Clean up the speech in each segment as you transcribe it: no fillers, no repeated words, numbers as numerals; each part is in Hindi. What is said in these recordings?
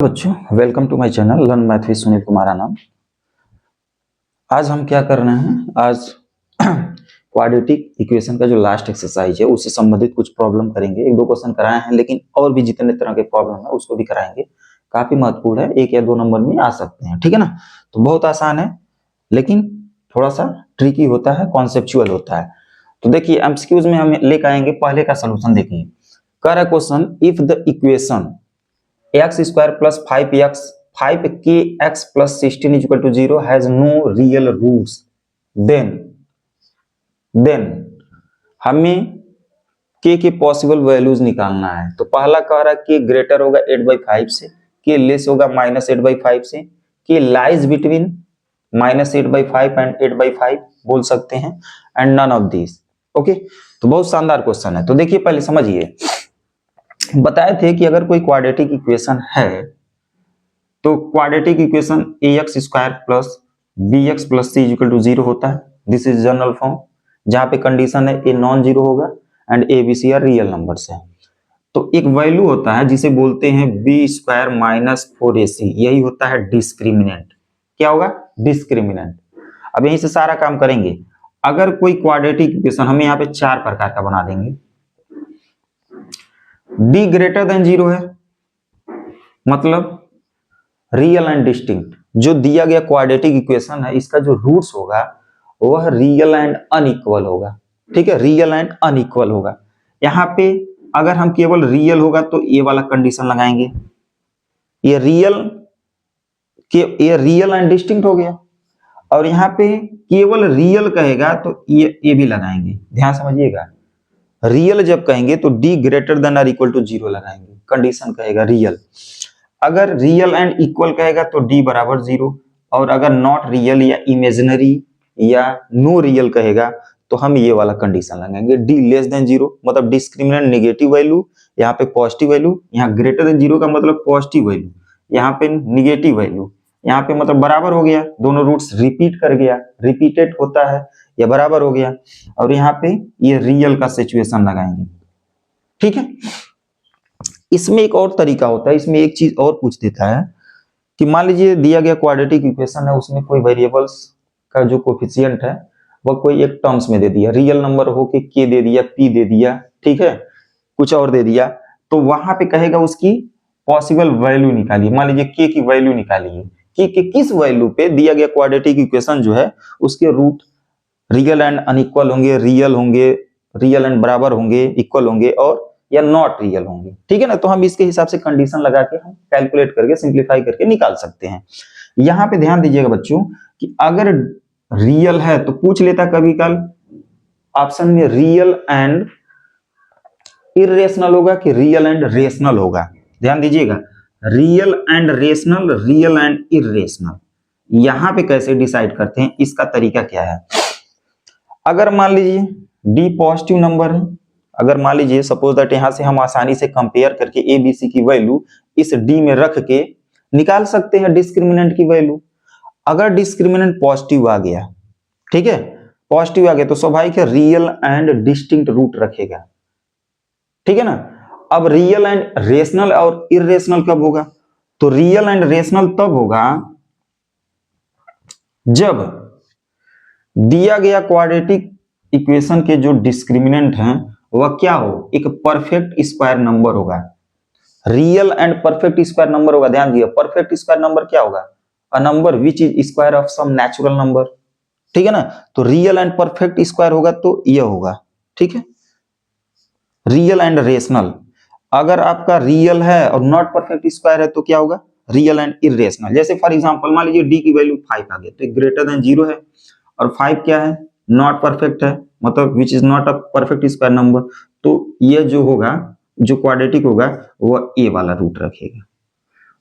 बच्चों, welcome to my channel learn math with Sunil Kumar नाम। आज हम क्या कर रहे हैं, आज क्वाड्रेटिक इक्वेशन का जो लास्ट एक्सरसाइज है उससे संबंधित कुछ प्रॉब्लम करेंगे। एक दो क्वेश्चन कराए हैं, लेकिन और भी जितने तरह के प्रॉब्लम है उसको भी कराएंगे। काफी महत्वपूर्ण है, 1 या 2 नंबर में आ सकते हैं, ठीक है ना। तो बहुत आसान है, लेकिन थोड़ा सा ट्रिकी होता है, कॉन्सेप्चुअल होता है। तो देखिए एमसीक्यूज में हम लेकर आएंगे। पहले का सोल्यूशन देखिए, कर a question if the equation x square plus 5kx plus 16 is equal to 0 has no real roots, then हमें k के पॉसिबल वैल्यूज निकालना है। तो पहला कह रहा है कि ग्रेटर होगा 8/5 से, k लेस होगा -8/5 से, k लाइज बिटवीन -8/5 एंड 8/5 बोल सकते हैं, and none of this. Okay, तो बहुत शानदार क्वेश्चन है। तो देखिए पहले समझिए, बताए थे कि अगर कोई क्वाड्रेटिक इक्वेशन है तो quadratic equation ax square plus bx plus c equal to 0 होता है। दिस इज जनरल फॉर्म, जहां पे कंडीशन है a नॉन जीरो होगा and a b c are real numbers है। तो एक वैल्यू होता है जिसे बोलते हैं b स्क्वायर माइनस 4ac, यही होता है डिस्क्रिमिनेंट। क्या होगा? डिस्क्रिमिनेंट। अब यहीं से सारा काम करेंगे। अगर कोई क्वाड्रेटिक इक्वेशन, हमें यहाँ पे 4 प्रकार का बना देंगे। d ग्रेटर देन 0 है, मतलब रियल एंड डिस्टिंक्ट। जो दिया गया क्वाड्रेटिक इक्वेशन है, इसका जो रूट्स होगा वह रियल एंड अनइक्वल होगा। ठीक है, रियल एंड अनइक्वल होगा। यहाँ पे अगर हम केवल रियल होगा तो ये वाला कंडीशन लगाएंगे, ये रियल एंड डिस्टिंक्ट हो गया। और यहाँ पे केवल रियल कहेगा तो ये भी लगाएंगे। ध्यान समझिएगा, रियल जब कहेंगे तो d ग्रेटर देन और इक्वल टू 0 लगाएंगे, कंडीशन कहेगा रियल। अगर रियल एंड इक्वल कहेगा तो d बराबर 0, और अगर नॉट रियल या इमेजिनरी या नो रियल कहेगा तो हम ये वाला कंडीशन लगाएंगे, d लेस देन 0, मतलब डिस्क्रिमिनेंट नेगेटिव वैल्यू, यहाँ पे पॉजिटिव वैल्यू। यहाँ ग्रेटर देन 0 का मतलब पॉजिटिव वैल्यू, यहाँ पे निगेटिव वैल्यू, यहाँ पे मतलब बराबर हो गया, दोनों रूट्स रिपीट कर गया, रिपीटेड होता है या बराबर हो गया। और यहाँ पे ये रियल का सिचुएशन लगाएंगे। ठीक है, इसमें एक और तरीका होता है, इसमें एक चीज और पूछ देता है कि मान लीजिए दिया गया क्वाड्रेटिक इक्वेशन है, उसमें कोई वेरिएबल्स का जो कोफिशिएंट है वह कोई एक टर्म्स में दे दिया, रियल नंबर हो के k दे दिया, p दे दिया, ठीक है, कुछ और दे दिया। तो वहां पे कहेगा उसकी पॉसिबल वैल्यू निकालिए। मान लीजिए k की वैल्यू निकालिए कि किस वैल्यू पे दिया गया क्वाड्रेटिक इक्वेशन जो है उसके रूट रियल एंड अनइक्वल होंगे, रियल एंड बराबर होंगे, इक्वल होंगे, और या नॉट रियल होंगे। ठीक है ना, तो हम इसके हिसाब से कंडीशन लगा के हम कैलकुलेट करके सिंप्लीफाई करके निकाल सकते हैं। यहां पे ध्यान दीजिएगा बच्चों कि अगर रियल है तो पूछ लेता कभी कल ऑप्शन में रियल एंड इरेशनल होगा कि रियल एंड रेशनल होगा। ध्यान दीजिएगा, real and rational, real and irrational, यहां पे कैसे डिसाइड करते हैं, इसका तरीका क्या है। अगर मान लीजिए d पॉजिटिव नंबर है, अगर मान लीजिए सपोज दैट यहां से हम आसानी से कंपेयर करके a b c की वैल्यू इस d में रख के निकाल सकते हैं डिस्क्रिमिनेंट की वैल्यू। अगर डिस्क्रिमिनेंट पॉजिटिव आ गया, ठीक है, पॉजिटिव आ गया तो स्वाभाविक है रियल एंड डिस्टिंक्ट रूट रखेगा। ठीक है ना। अब रियल एंड रेशनल और इरेशनल कब होगा, तो रियल एंड रेशनल तब होगा जब दिया गया क्वाड्रेटिक इक्वेशन के जो डिस्क्रिमिनेंट हैं वह क्या हो, एक परफेक्ट स्क्वायर नंबर होगा। Real and perfect square number होगा। ध्यान दिया, परफेक्ट स्क्वायर नंबर क्या होगा, a number which is square of some natural number. ठीक है ना, तो रियल एंड परफेक्ट स्क्वायर होगा तो यह होगा। ठीक है, रियल एंड रेशनल, अगर आपका रियल है और नॉट परफेक्ट स्क्वायर है तो क्या होगा, रियल एंड इरेशनल। जैसे फॉर एग्जांपल मान लीजिए d की वैल्यू 5 आ गया तो ग्रेटर देन 0 है, और 5 क्या है, नॉट परफेक्ट है, मतलब which is not a perfect square number. तो ये जो होगा, जो क्वाड्रेटिक होगा वह ए वाला रूट रखेगा,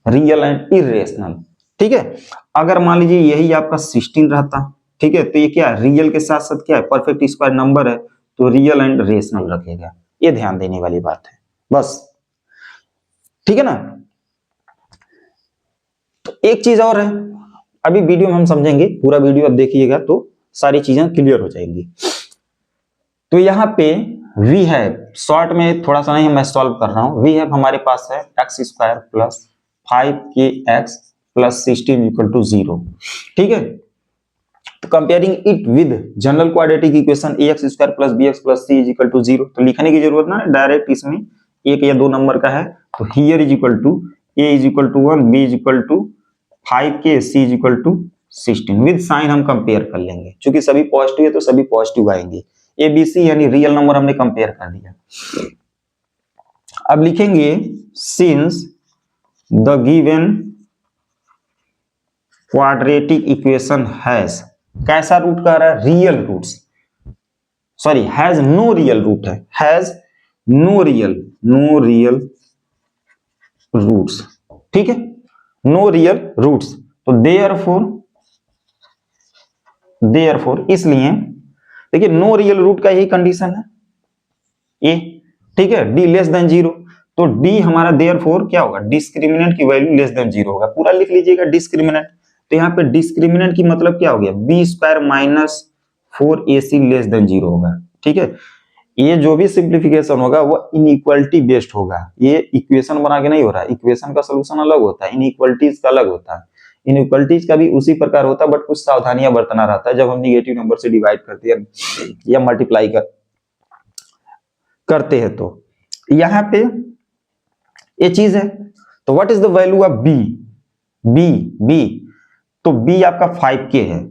रियल एंड इरेशनल। ठीक है, अगर मान लीजिए यही आपका 16 रहता, ठीक है, तो ये क्या है, रियल के साथ साथ क्या है, परफेक्ट स्क्वायर नंबर है, तो रियल एंड रेशनल रखेगा। ये ध्यान देने वाली बात है बस। ठीक है ना। तो एक चीज और है, अभी वीडियो में हम समझेंगे, पूरा वीडियो अब देखिएगा तो सारी चीजें क्लियर हो जाएंगी। तो यहाँ पे v है, शॉर्ट में थोड़ा सा नहीं मैं सॉल्व कर रहा हूं, v है हमारे पास है x square plus 5kx plus 16 equal to 0। ठीक है, तो comparing it with general quadratic equation ax square plus bx plus c is equal to 0, तो लिखने की जरूरत ना, डायरेक्ट इसमें एक या दो नंबर का है, तो here is equal to a is equal to 1, b is equal to 5k, c is equal to 16। With sign हम कंपेयर कर लेंगे, क्योंकि सभी पॉजिटिव है तो सभी पॉजिटिव आएंगे। ए बी सी यानी रियल नंबर हमने कंपेयर कर दिया। अब लिखेंगे since the given quadratic equation has, कैसा रूट कह रहा है, real roots, sorry has no real root है, हैज नो रियल रूट्स। ठीक है, नो रियल रूट्स, तो देयरफॉर इसलिए देखिए नो रियल रूट का यही कंडीशन है ए। ठीक है, डी लेस देन 0, तो डी हमारा देयरफॉर क्या होगा, डिस्क्रिमिनेंट की वैल्यू लेस देन 0 होगा। पूरा लिख लीजिएगा डिस्क्रिमिनेंट, तो यहाँ पे डिस्क्रिमिनेंट की मतलब क्या हो गया, B square minus 4ac less than 0 होगा। ठीक है, ये जो भी सिंप्लीफिकेशन होगा वो इनइक्वालिटी बेस्ड होगा, ये इक्वेशन बना के नहीं हो रहा है, इक्वेशन का सोल्यूशन अलग होता है, इनइक्वालिटीज का अलग होता है। इनइक्वालिटीज का भी उसी प्रकार होता है, बट कुछ सावधानियां बरतना रहता है जब हम निगेटिव नंबर से डिवाइड करते हैं या मल्टीप्लाई करते हैं। तो यहाँ पे ये चीज है, तो what is the value of B, तो b आपका 5k है,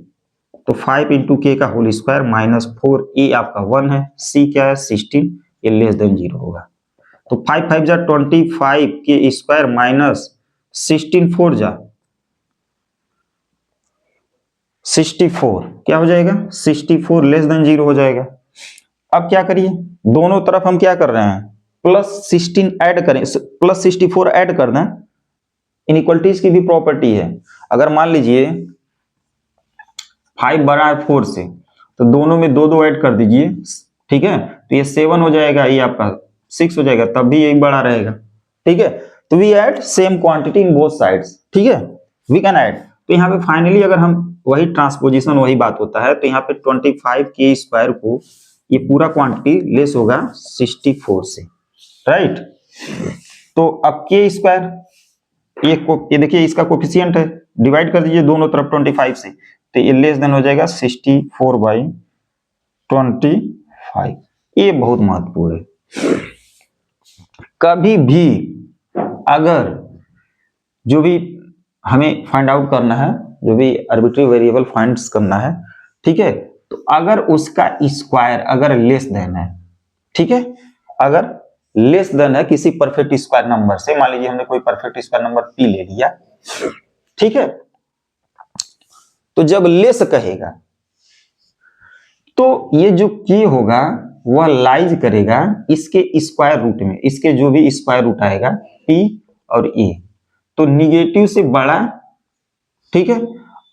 तो 5 इंटू के का होल स्क्वायर माइनस 4a आपका 1 है, c क्या है 16, ये लेस देन 0 होगा। तो 5 5 जा 25 के स्क्वायर माइनस 16 4 जा 64, क्या हो जाएगा 64 लेस देन 0 हो जाएगा। अब क्या करिए, दोनों तरफ हम क्या कर रहे हैं, प्लस 16 ऐड करें, प्लस 64 ऐड कर दें। इनइक्वालिटीज की भी प्रॉपर्टी है, अगर मान लीजिए 5 बड़ा है 4 से, तो दोनों में 2 2 ऐड कर दीजिए। ठीक है, तो ये 7 हो जाएगा, ये आपका 6 हो जाएगा, तब भी यही बड़ा रहेगा। ठीक है, तो we add same quantity in both sides. ठीक है, वी कैन ऐड, तो यहाँ पे फाइनली अगर हम वही ट्रांसपोजिशन वही बात होता है, तो यहाँ पे 25k स्क्वायर को ये पूरा क्वांटिटी लेस होगा 64 से, राइट। तो अब के स्क्वायर ये देखिए इसका कोफिशिएंट है, डिवाइड कर दीजिए दोनों तरफ 25 से, तो ये लेस देन हो जाएगा 64/25। ये बहुत महत्वपूर्ण है। कभी भी अगर जो भी हमें फाइंड आउट करना है, जो भी आर्बिट्री वेरिएबल फाइंड्स करना है, ठीक है, तो अगर उसका स्क्वायर अगर लेस देन है, ठीक है, अगर लेस देन है किसी परफेक्ट स्क्वायर नंबर से, मान लीजिए हमने कोई परफेक्ट स्क्वायर नंबर p ले लिया, ठीक है, तो जब लेस कहेगा तो ये जो k होगा वह लाइज करेगा इसके स्क्वायर रूट में, इसके जो भी स्क्वायर रूट आएगा p और a, तो निगेटिव से बड़ा, ठीक है,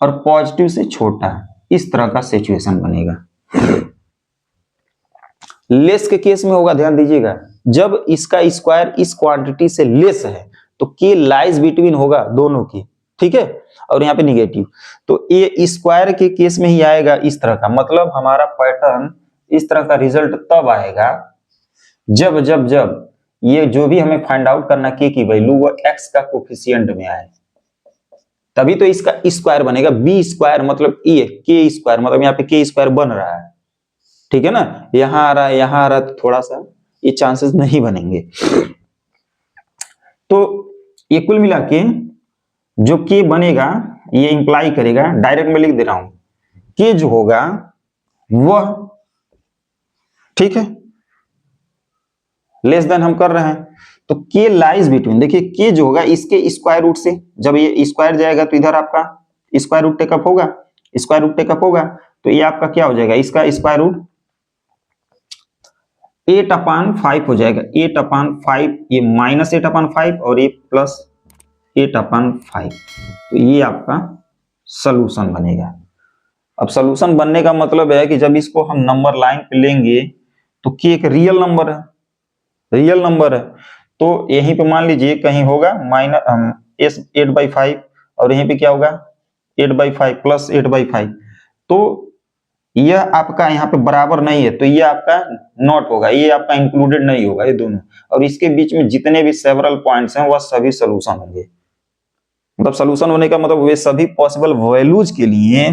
और पॉजिटिव से छोटा, इस तरह का सिचुएशन बनेगा। लेस के केस में होगा, ध्यान दीजिएगा, जब इसका स्क्वायर इस क्वांटिटी से लेस है तो k लाइज बिटवीन होगा दोनों की, ठीक है, और यहाँ पे निगेटिव, तो ये स्क्वायर के केस में ही आएगा इस तरह का, मतलब हमारा पैटर्न इस तरह का रिजल्ट तब आएगा जब जब जब ये जो भी हमें फाइंड आउट करना k की वैल्यू वो x का कोफिशिएंट में आए, तभी तो इसका स्क्वायर बनेगा। b स्क्वायर मतलब a, k स्क्वायर मतलब यहाँ पे k स्क्वायर बन रहा है, ठीक है ना, यहां आ रहा है यहां आ रहा है, तो थोड़ा सा ये चांसेस नहीं बनेंगे। तो ये कुल मिला के जो k बनेगा ये इंप्लाई करेगा, डायरेक्ट में लिख दे रहा हूं, k जो होगा वह, ठीक है, लेस देन हम कर रहे हैं, तो k लाइज बिटवीन, देखिए k जो होगा इसके स्क्वायर रूट से, जब ये स्क्वायर जाएगा तो इधर आपका स्क्वायर रूट टेकअप होगा, स्क्वायर रूट टेकअप होगा, तो ये आपका क्या हो जाएगा, इसका स्क्वायर रूट 8/5 हो जाएगा, 8/5, ये माइनस 8/5 और ये प्लस 8/5, तो ये आपका सॉल्यूशन बनेगा। अब सॉल्यूशन बनने का मतलब है कि जब इसको हम नंबर लाइन पे लेंगे तो k एक रियल नंबर है, रियल नंबर है, तो यहीं पे मान लीजिए कहीं होगा माइनस 8/5 और यहीं पे क्या होगा 8/5 प्लस 8/5, तो यह आपका यहाँ पे बराबर नहीं है, तो ये आपका नॉट होगा, ये आपका इंक्लूडेड नहीं होगा, ये दोनों, और इसके बीच में जितने भी सेवरल पॉइंट्स हैं वह सभी सोल्यूशन होंगे, मतलब सोल्यूशन होने का मतलब वे सभी पॉसिबल वैल्यूज के लिए,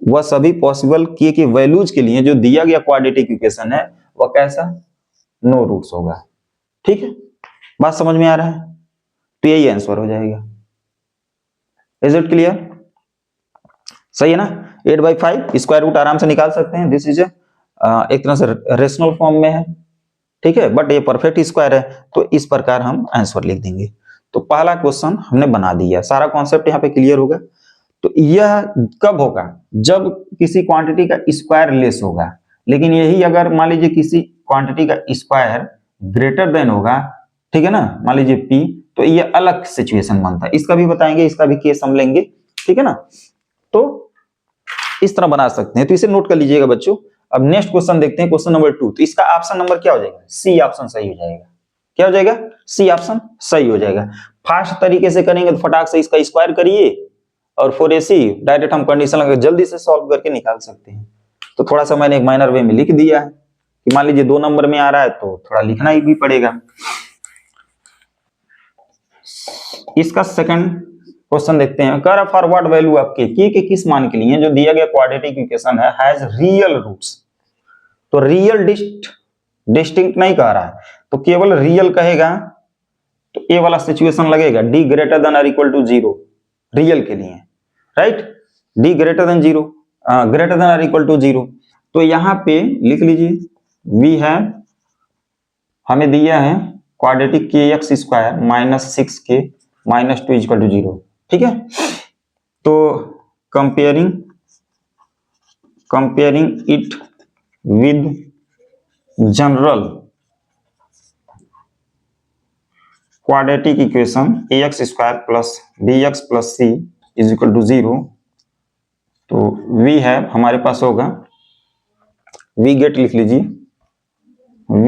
वह सभी पॉसिबल के वैल्यूज के लिए जो दिया गया क्वाड्रेटिक इक्वेशन है वह कैसा, नो रूट्स होगा। ठीक है, बात समझ में आ रहा है? तो यही आंसर हो जाएगा। Is it clear? सही है ना? 8/5 स्क्वायर रूट आराम से निकाल सकते हैं। दिस इज एक तरह से रेशनल फॉर्म में है, ठीक है, बट ये परफेक्ट स्क्वायर है, तो इस प्रकार हम आंसर लिख देंगे। तो पहला क्वेश्चन हमने बना दिया, सारा कॉन्सेप्ट यहाँ पे क्लियर होगा। तो यह कब होगा, जब किसी क्वांटिटी का स्क्वायर लेस होगा, लेकिन यही अगर मान लीजिए किसी क्वांटिटी का स्क्वायर ग्रेटर देन होगा, ठीक है ना, मान लीजिए p, तो ये अलग सिचुएशन बनता है। इसका भी बताएंगे, इसका भी केस हम लेंगे, ठीक है ना। तो इस तरह बना सकते हैं, तो इसे नोट कर लीजिएगा बच्चों। अब नेक्स्ट क्वेश्चन देखते हैं, क्वेश्चन नंबर 2। तो इसका ऑप्शन नंबर क्या हो जाएगा, सी ऑप्शन सही हो जाएगा। क्या हो जाएगा, सी ऑप्शन सही हो जाएगा। फास्ट तरीके से करेंगे तो फटाक से इसका स्क्वायर करिए और 4ac डायरेक्ट हम कंडीशन लगा जल्दी से सॉल्व करके निकाल सकते हैं। तो थोड़ा सा मैंने एक माइनर वे में लिख दिया है कि मान लीजिए 2 नंबर में आ रहा है तो थोड़ा लिखना ही भी पड़ेगा। इसका सेकंड क्वेश्चन देखते हैं। कह रहा फॉरवर्ड वैल्यू आपके के किस मान के लिए जो दिया गया क्वाड्रेटिक इक्वेशन है हैज रियल रूट्स। तो रियल डिस्टिंक्ट नहीं कह रहा है, तो केवल रियल कहेगा तो ए वाला सिचुएशन लगेगा, डी ग्रेटर देन और इक्वल टू 0 रियल के लिए, right, D greater than 0, greater than और इक्वल टू 0। तो यहां पे लिख लीजिए वी है, हमें दिया है क्वाड्रेटिक के x square minus 6k minus 2 equal to 0, ठीक है। तो comparing it with general quadratic equation ax square plus bx plus c is equal to 0। तो v है हमारे पास होगा, v गेट लिख लीजिए, v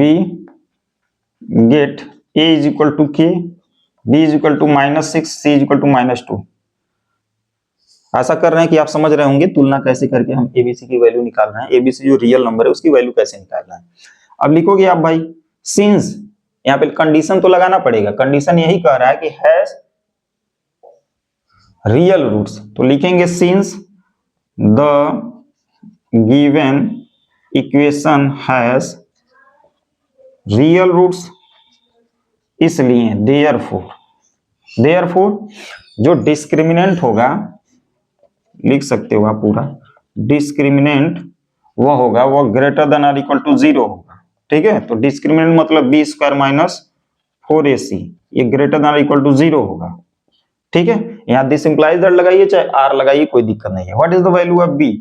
get a is equal to k, b is equal to -6, c is equal to -2। ऐसा कर रहे हैं कि आप समझ रहे होंगे तुलना कैसे करके हम एबीसी की वैल्यू निकाल रहे हैं, एबीसी जो रियल नंबर है उसकी वैल्यू कैसे निकाल रहे हैं। अब लिखोगे आप भाई सिंस, यहाँ पे कंडीशन तो लगाना पड़ेगा, कंडीशन यही कह रहा है कि हैज रियल रूट्स, तो लिखेंगे since the given equation has real roots, इसलिए देयरफॉर जो डिस्क्रिमिनेंट होगा, लिख सकते हो आप पूरा, डिस्क्रिमिनेंट वह होगा वह ग्रेटर देन और इक्वल टू 0 होगा, ठीक है। तो डिस्क्रिमिनेंट मतलब बी स्क्वायर माइनस 4ac, ये ग्रेटर देन और इक्वल टू 0 होगा, ठीक है। यहाँ दिस इंप्लाइज दैट लगाइए चाहे आर लगाइए, कोई दिक्कत नहीं है। What is the value of B,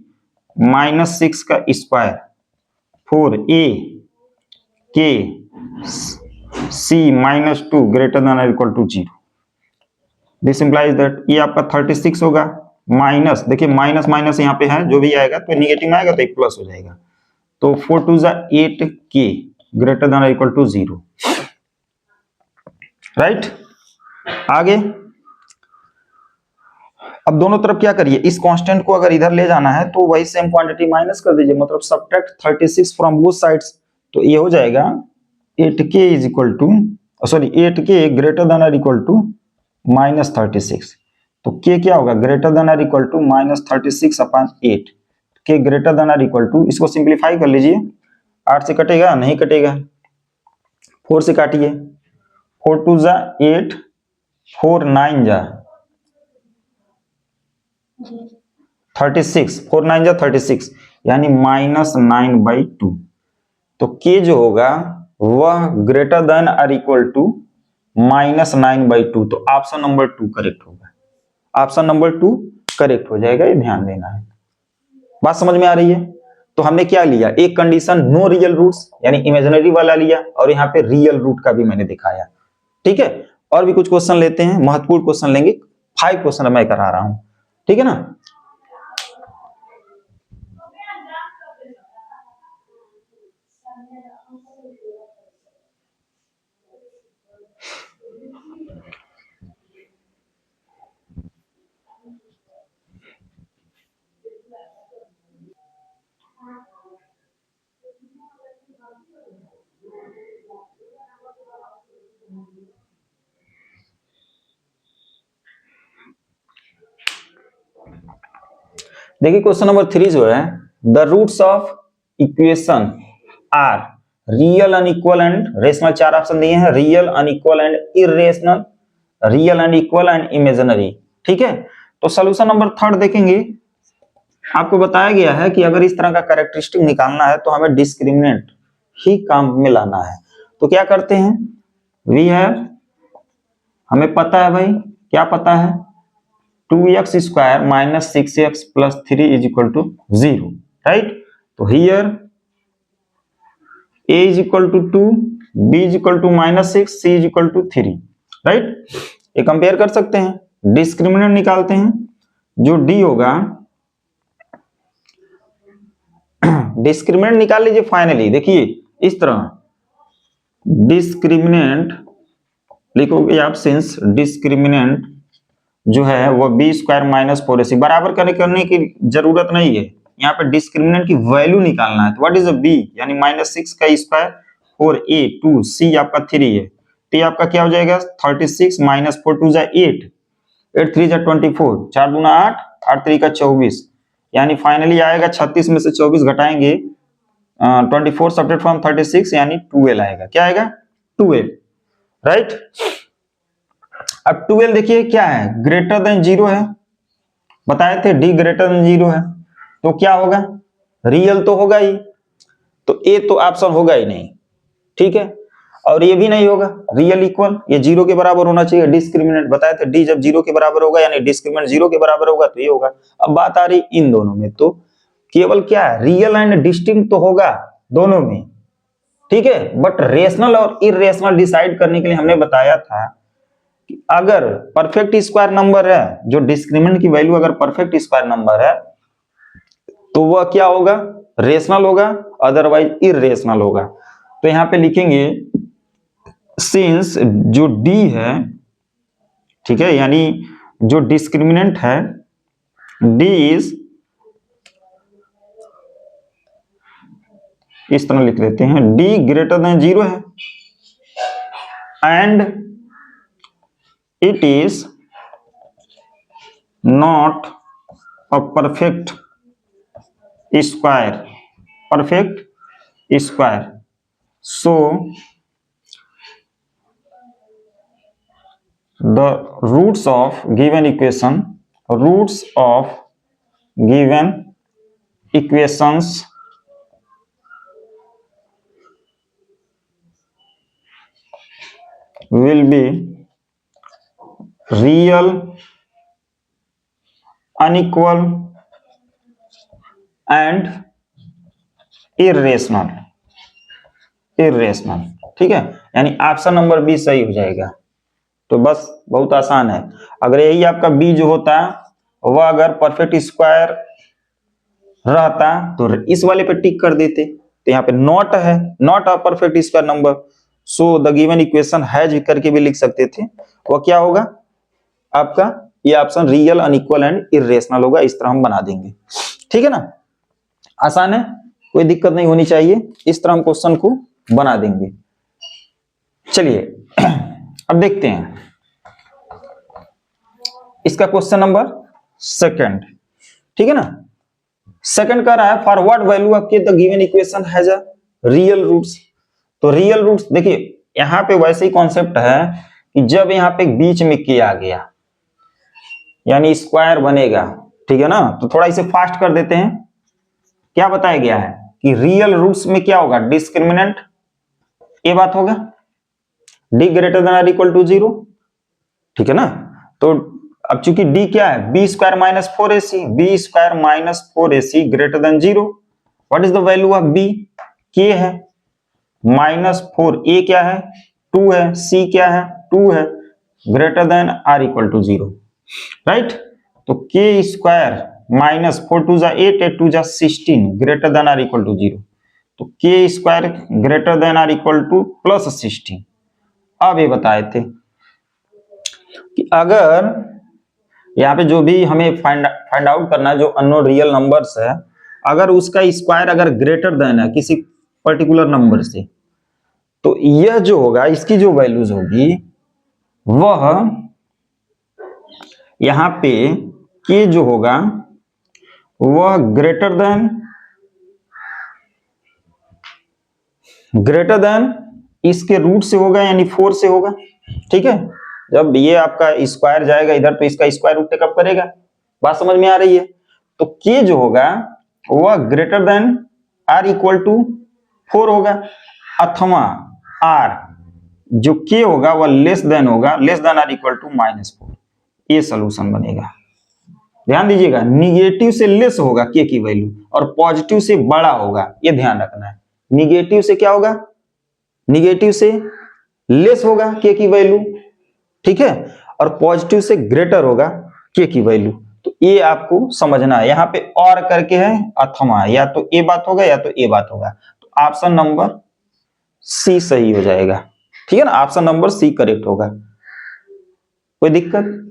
-6 का स्क्वायर 4a के c -2 ग्रेटर देन और equal to 0। This implies that ये आपका 36 होगा, माइनस, देखिए माइनस माइनस यहाँ पे है, जो भी आएगा तो निगेटिव में आएगा तो एक प्लस हो जाएगा। तो 4 2 8k ग्रेटर देन और इक्वल टू 0, राइट। आगे अब दोनों तरफ क्या करिए, इस कांस्टेंट को अगर इधर ले जाना है तो वही सेम क्वांटिटी माइनस कर दीजिए, मतलब सब्ट्रैक्ट 36 फ्रॉम बोथ साइड्स। तो ये हो जाएगा 8k is equal to, sorry 8k greater than और इक्वल टू -36। तो k क्या होगा, ग्रेटर देन और equal to -36 upon 8, k greater than और इक्वल टू, इसको सिंप्लीफाई कर लीजिए, 8 से कटेगा नहीं कटेगा, 4 से काटिए, 4 2 8, 4 9 36, 4 9 36, यानी -9/2। तो k जो होगा वह ग्रेटर देन और इक्वल टू -9/2। तो ऑप्शन नंबर 2 करेक्ट होगा, ऑप्शन नंबर 2 करेक्ट हो जाएगा, ये ध्यान देना है। बात समझ में आ रही है? तो हमने क्या लिया, एक कंडीशन नो रियल रूट्स यानी इमेजिनरी वाला लिया, और यहाँ पे रियल रूट का भी मैंने दिखाया, ठीक है। और भी कुछ क्वेश्चन लेते हैं, महत्वपूर्ण क्वेश्चन लेंगे, 5 क्वेश्चन मैं करा रहा हूं, ठीक है ना। देखिए क्वेश्चन नंबर 3 जो है, the roots of equation are real, unequal and rational. 4 option दिए हैं, real, unequal and irrational, real, unequal and imaginary. ठीक है, तो सोल्यूशन नंबर 3 देखेंगे। आपको बताया गया है कि अगर इस तरह का कैरेक्टरिस्टिक निकालना है तो हमें डिस्क्रिमिनेंट ही काम में लाना है। तो क्या करते हैं, वी हैव, हमें पता है भाई, क्या पता है, 2x square minus 6x plus 3 is equal to 0, right. तो here a is equal to 2, b is equal to minus 6, c is equal to 3, right. ये कंपेयर कर सकते हैं, डिस्क्रिमिनेंट निकालते हैं, जो d होगा, डिस्क्रिमिनेंट निकाल लीजिए फाइनली। देखिए इस तरह डिस्क्रिमिनेंट लिखोगे आप, सिंस डिस्क्रिमिनेंट जो है वो बी स्क्वायर माइनस 4ac, बराबर करने की जरूरत नहीं है, यहाँ पे डिस्क्रिमिनेंट की वैल्यू निकालना है। तो व्हाट इज अ बी, यानी माइनस 6 का स्क्वायर 4a 2, c आपका 3 है, तो ये आपका क्या हो जाएगा, 36 माइनस 4 2 जा 8, 8 3 जा 24, 4 दूना 8, 8 3 का 24, यानी फाइनली आएगा 36 में से 24 घटाएंगे 24 सब्ट्रैक्ट फ्रॉम 36, यानी 12 आएगा। क्या आएगा, 12, राइट। अब 12 देखिए क्या है, ग्रेटर देन 0 है, बताए थे डी ग्रेटर देन 0 है, तो क्या होगा, रियल तो होगा ही, तो ए तो ऑप्शन होगा ही नहीं, ठीक है। और ये भी नहीं होगा रियल इक्वल, ये 0 के बराबर होना चाहिए, डिस्क्रिमिनेंट बताए थे डी जब 0 के बराबर होगा, यानी डिस्क्रिमिनेंट 0 के बराबर होगा तो ये होगा। अब बात आ रही इन दोनों में, तो केवल क्या है, रियल एंड डिस्टिंक्ट तो होगा दोनों में, ठीक है, बट रेशनल और इरेशनल डिसाइड करने के लिए हमने बताया था कि अगर परफेक्ट स्क्वायर नंबर है, जो डिस्क्रिमिनेंट की वैल्यू अगर परफेक्ट स्क्वायर नंबर है तो वह क्या होगा, रेशनल होगा, अदरवाइज इरेशनल होगा। तो यहां पे लिखेंगे सिंस जो डी है, ठीक है, यानी जो डिस्क्रिमिनेंट है डी इज, इस तरह लिख लेते हैं, डी ग्रेटर देन 0 है and it is not a perfect square, perfect square, so the roots of given equation, roots of given equations will be real, unequal and irrational, irrational, ठीक है, यानी ऑप्शन नंबर बी सही हो जाएगा। तो बस बहुत आसान है, अगर यही आपका बी जो होता वह अगर परफेक्ट स्क्वायर रहता तो इस वाले पे टिक कर देते, तो यहाँ पे नॉट है, not a perfect square number, so the given equation has करके भी लिख सकते थे, वह क्या होगा आपका, ये option real, unequal and irrational होगा। इस तरह हम बना देंगे, ठीक है ना, आसान है, कोई दिक्कत नहीं होनी चाहिए, इस तरह हम क्वेश्चन को बना देंगे। चलिए अब देखते हैं इसका क्वेश्चन नंबर 2, ठीक है ना। सेकंड कह रहा है फॉर व्हाट वैल्यू आपके the given equation has a real roots. तो रियल रूट्स देखिए यहां पे वैसे ही कॉन्सेप्ट है कि जब यहां पे बीच में के आ गया यानी स्क्वायर बनेगा, ठीक है ना, तो थोड़ा इसे फास्ट कर देते हैं। क्या बताया गया है कि रियल रूट्स में क्या होगा, डिस्क्रिमिनेंट, ये बात होगा, डी ग्रेटर देन और इक्वल टू 0, ठीक है ना। तो अब चूंकि डी क्या है, B square minus 4ac, B square minus 4ac greater than 0, what is the value of B, K है माइनस 4, ए क्या है 2 है, सी क्या है 2 है, greater than or equal to 0, right. तो के स्क्वायर माइनस 4 2 जा 8, 8 2 जा 16 greater than or equal to 0, तो K square greater than or equal to plus 16। अब ये बताए थे कि अगर यहाँ पे जो भी हमें फाइंड आउट करना है, जो अननोन रियल नंबर्स है, अगर उसका स्क्वायर अगर ग्रेटर देन है किसी पर्टिकुलर नंबर से, तो यह जो होगा इसकी जो वैल्यूज होगी वह यहाँ पे के जो होगा वह ग्रेटर देन इसके रूट से होगा यानी 4 से होगा। ठीक है, जब ये आपका स्क्वायर जाएगा इधर तो इसका स्क्वायर रूट टेकअप करेगा। बात समझ में आ रही है? तो के जो होगा वह greater than or equal to 4 होगा, अथवा आर जो के होगा वह less than or equal to -4। ये सोल्यूशन बनेगा। ध्यान दीजिएगा, निगेटिव से लेस होगा के की वैल्यू और पॉजिटिव से बड़ा होगा, ये ध्यान रखना है। निगेटिव से क्या होगा? निगेटिव से लेस होगा के की वैल्यू, ठीक है, और पॉजिटिव से ग्रेटर होगा के की वैल्यू। तो ये आपको समझना है। यहाँ पे और करके है अथवा, या तो ए बात होगा या तो ए बात होगा। तो ऑप्शन नंबर सी सही हो जाएगा। ठीक है ना, ऑप्शन नंबर सी करेक्ट होगा। कोई दिक्कत?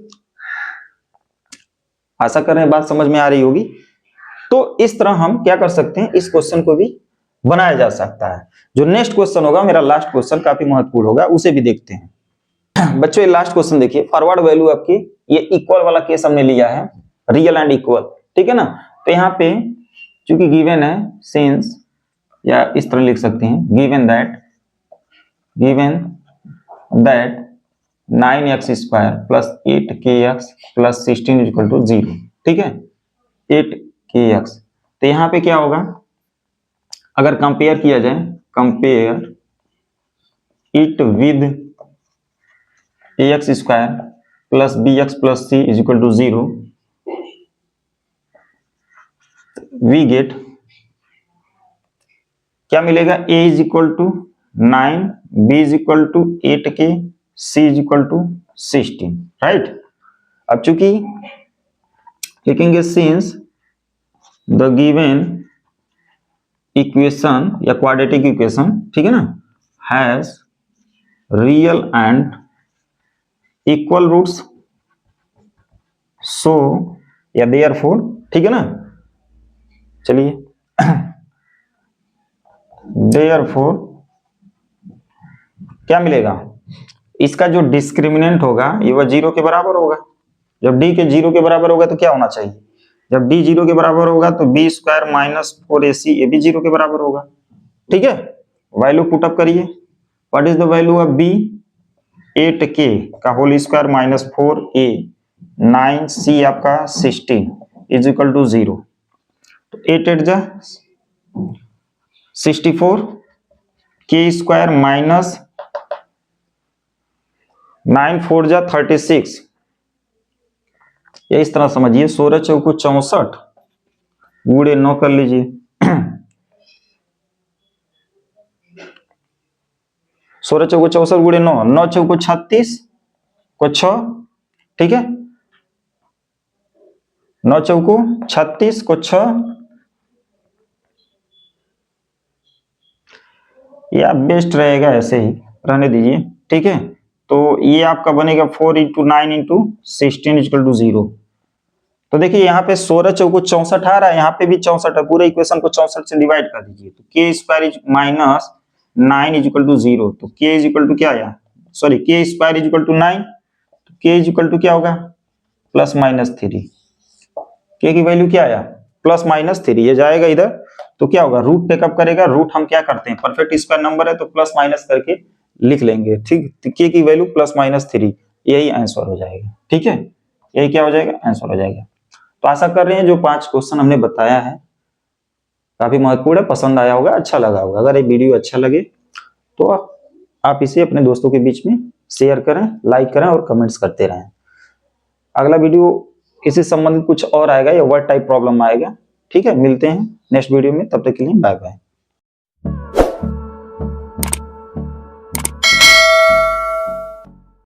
आशा कर रहे हैं बात समझ में आ रही होगी। तो इस तरह हम क्या कर सकते हैं, इस क्वेश्चन को भी बनाया जा सकता है। जो नेक्स्ट क्वेश्चन होगा, मेरा लास्ट क्वेश्चन काफी महत्वपूर्ण होगा, उसे भी देखते हैं। बच्चों ये लास्ट क्वेश्चन देखिए, फॉरवर्ड वैल्यू आपकी, ये इक्वल वाला केस हमने लिया है, रियल एंड इक्वल, ठीक है ना। तो यहाँ पे चूंकि गिवन है सिंस, या इस तरह लिख सकते हैं, given that 9x square plus 8kx plus 16 equal to 0। ठीक है, 8kx। तो यहाँ पे क्या होगा, अगर कंपेयर किया जाए, compare it with ax square plus bx plus c is equal to 0, we get क्या मिलेगा, a is equal to 9, b is equal to 8k, c is equal to 16, right. अब चूंकि लिखेंगे सिंस द गिवन इक्वेशन या क्वाड्रेटिक इक्वेशन, ठीक है ना, has real and equal roots, so या देयरफॉर, ठीक है ना, चलिए देयरफॉर क्या मिलेगा, इसका जो डिस्क्रिमिनेंट होगा ये वह 0 के बराबर होगा। जब d के 0 के बराबर होगा तो क्या होना चाहिए, जब d 0 के बराबर होगा तो b स्क्वायर माइनस 4ac ये भी 0 के बराबर होगा। ठीक है, वैल्यू पुटअप करिए, what is the value of b, 8k का whole square minus 4a, 9c आपका 16 इज इक्वल टू 0। तो 8 8 जा 64, k स्क्वायर माइनस 9 4 जा 36, ये इस तरह समझिए, 16 चौको 64 गुणे 9 कर लीजिए, 16 चौको 64 गुणे 9, 9 चौको 36 को 6, ठीक है, 9 चौको 36 को 6, या बेस्ट रहेगा, ऐसे ही रहने दीजिए। ठीक है, तो ये आपका बनेगा 4 इंटू 9 इंटू 16 इक्वल टू 0। तो देखिए यहाँ पे 16 चौको 64 आ रहा है, यहाँ पे भी 64 है, पूरे इक्वेशन को 64 से डिवाइड कर दीजिए, तो k square is minus 9 is equal to 0। तो k इज इक्वल टू क्या आया, sorry k square is equal to 9, तो k इज इक्वल टू क्या होगा, प्लस माइनस 3। k की वैल्यू क्या आया, प्लस माइनस 3, ये जाएगा इधर तो क्या होगा, रूट टेकअप करेगा। रूट हम क्या करते हैं, परफेक्ट स्क्वायर नंबर है तो प्लस माइनस करके लिख लेंगे। ठीक, तो k की वैल्यू प्लस माइनस 3, यही आंसर हो जाएगा। ठीक है, यही क्या हो जाएगा, आंसर हो जाएगा। तो आशा कर रहे हैं जो 5 क्वेश्चन हमने बताया है काफी महत्वपूर्ण है, पसंद आया होगा, अच्छा लगा होगा। अगर ये वीडियो अच्छा लगे तो आप इसे अपने दोस्तों के बीच में शेयर करें, लाइक करें और कमेंट्स करते रहें। अगला वीडियो इसी संबंधित कुछ और आएगा या वर्ड टाइप प्रॉब्लम आएगा। ठीक है, मिलते हैं नेक्स्ट वीडियो में, तब तक के लिए बाय बाय।